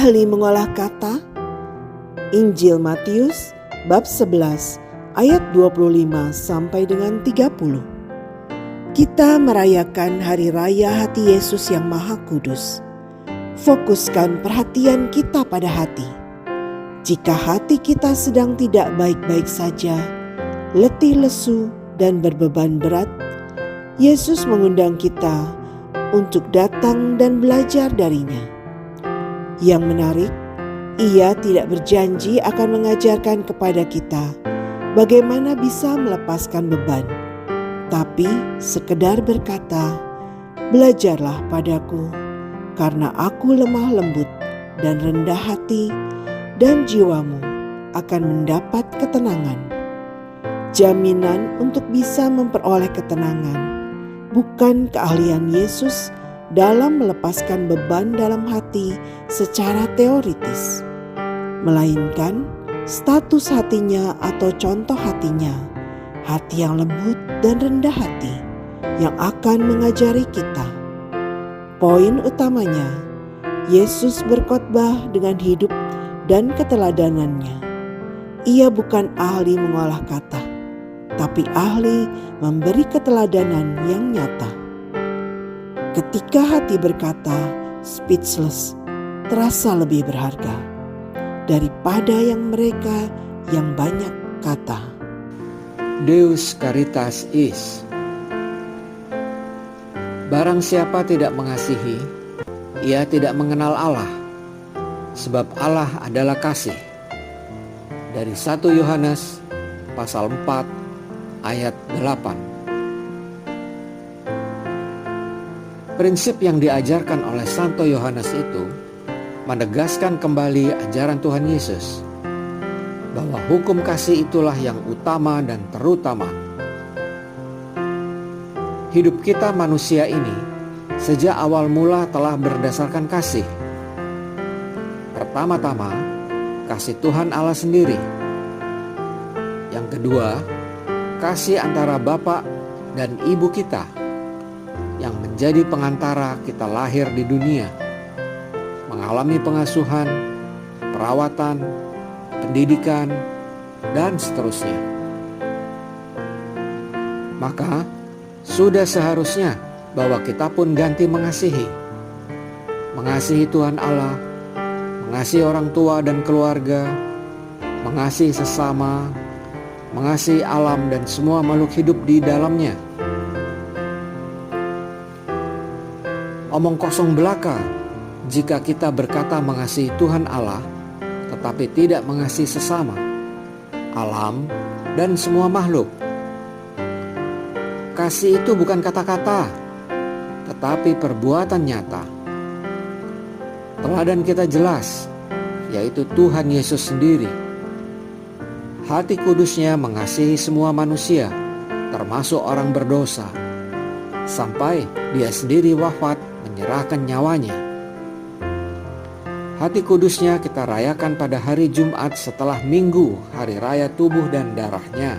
ahli mengolah kata? Injil Matius bab 11 ayat 25 sampai dengan 30. Kita merayakan hari raya hati Yesus yang Maha Kudus. Fokuskan perhatian kita pada hati. Jika hati kita sedang tidak baik-baik saja, letih lesu dan berbeban berat, Yesus mengundang kita untuk datang dan belajar darinya. Yang menarik, Ia tidak berjanji akan mengajarkan kepada kita bagaimana bisa melepaskan beban, tapi sekedar berkata, "Belajarlah padaku, karena aku lemah lembut dan rendah hati, dan jiwamu akan mendapat ketenangan." Jaminan untuk bisa memperoleh ketenangan bukan keahlian Yesus dalam melepaskan beban dalam hati secara teoritis, melainkan status hatinya atau contoh hatinya, hati yang lembut dan rendah hati, yang akan mengajari kita. Poin utamanya, Yesus berkhotbah dengan hidup dan keteladanannya. Ia bukan ahli mengolah kata, tapi ahli memberi keteladanan yang nyata. Ketika hati berkata, speechless terasa lebih berharga daripada yang mereka yang banyak kata. Deus caritas is. Barang siapa tidak mengasihi, ia tidak mengenal Allah, sebab Allah adalah kasih. Dari 1 Yohanes pasal 4 ayat 8. Prinsip yang diajarkan oleh Santo Yohanes itu menegaskan kembali ajaran Tuhan Yesus, bahwa hukum kasih itulah yang utama dan terutama. Hidup kita manusia ini sejak awal mula telah berdasarkan kasih. Pertama-tama, kasih Tuhan Allah sendiri. Yang kedua, kasih antara Bapa dan Ibu kita yang menjadi pengantara kita lahir di dunia, mengalami pengasuhan, perawatan, pendidikan, dan seterusnya. Maka sudah seharusnya bahwa kita pun ganti mengasihi Tuhan Allah, mengasihi orang tua dan keluarga, mengasihi sesama, mengasihi alam dan semua makhluk hidup di dalamnya. Omong kosong belaka jika kita berkata mengasihi Tuhan Allah, tetapi tidak mengasihi sesama, alam, dan semua makhluk. Kasih itu bukan kata-kata, tetapi perbuatan nyata. Teladan kita jelas, yaitu Tuhan Yesus sendiri. Hati kudusnya mengasihi semua manusia, termasuk orang berdosa, sampai Dia sendiri wafat menyerahkan nyawanya. Hati kudusnya kita rayakan pada hari Jumat setelah Minggu, hari raya tubuh dan darahnya.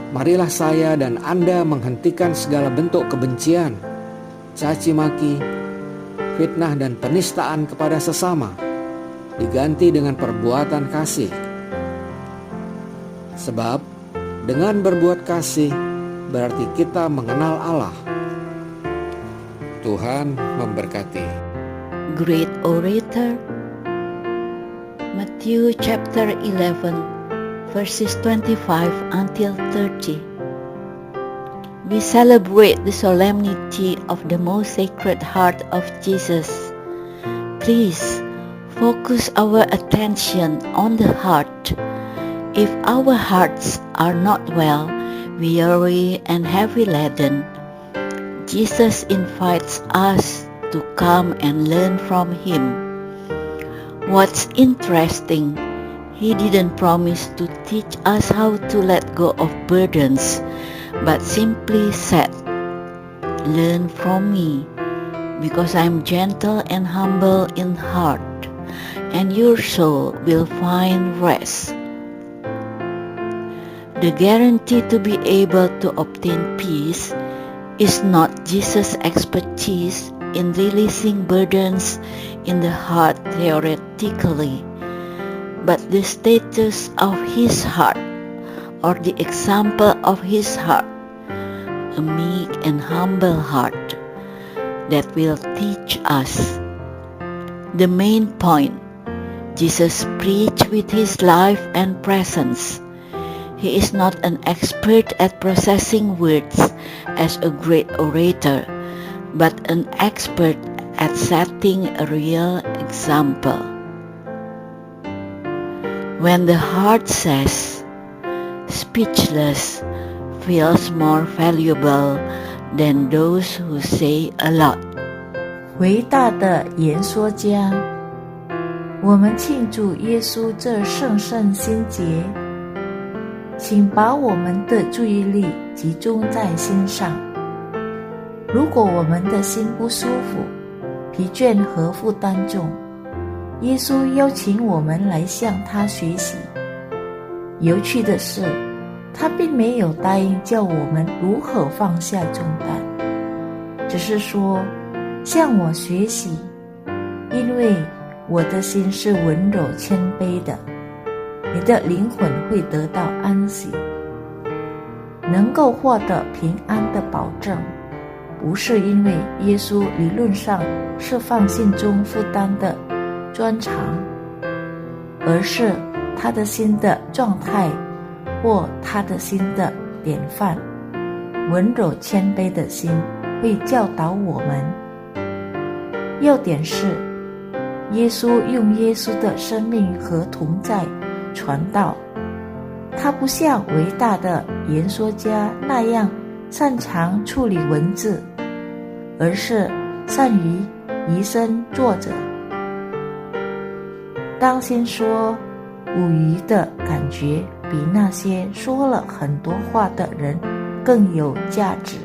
Marilah saya dan Anda menghentikan segala bentuk kebencian, caci maki, fitnah dan penistaan kepada sesama, diganti dengan perbuatan kasih. Sebab dengan berbuat kasih berarti kita mengenal Allah. Tuhan memberkati. Great orator, Matthew chapter 11 verses 25 until 30. We celebrate the solemnity of the most sacred heart of Jesus. Please focus our attention on the heart. If our hearts are not well, weary and heavy laden, Jesus invites us to come and learn from Him. What's interesting, He didn't promise to teach us how to let go of burdens, but simply said, "Learn from me, because I'm gentle and humble in heart, and your soul will find rest." The guarantee to be able to obtain peace is not Jesus' expertise in releasing burdens in the heart theoretically, but the status of his heart, or the example of his heart, a meek and humble heart that will teach us. The main point, Jesus preached with his life and presence. He is not an expert at processing words as a great orator, but an expert at setting a real example. When the heart says, speechless feels more valuable than those who say a lot. 伟大的言说家，我们庆祝耶稣这圣心节，请把我们的注意力集中在心上。如果我们的心不舒服、疲倦和负担重，耶稣邀请我们来向他学习。有趣的是，他并没有答应教我们如何放下重担，只是说向我学习，因为我的心是温柔谦卑的，你的灵魂会得到安息。能够获得平安的保证，不是因为耶稣理论上释放心中负担的专长，而是他的心的状态或他的心的典范。温柔谦卑的心会教导我们。要点是，耶稣用耶稣的生命和同在传道，他不像伟大的言说家那样擅长处理文字，而是善于以身作则。当心说无余的感觉比那些说了很多话的人更有价值。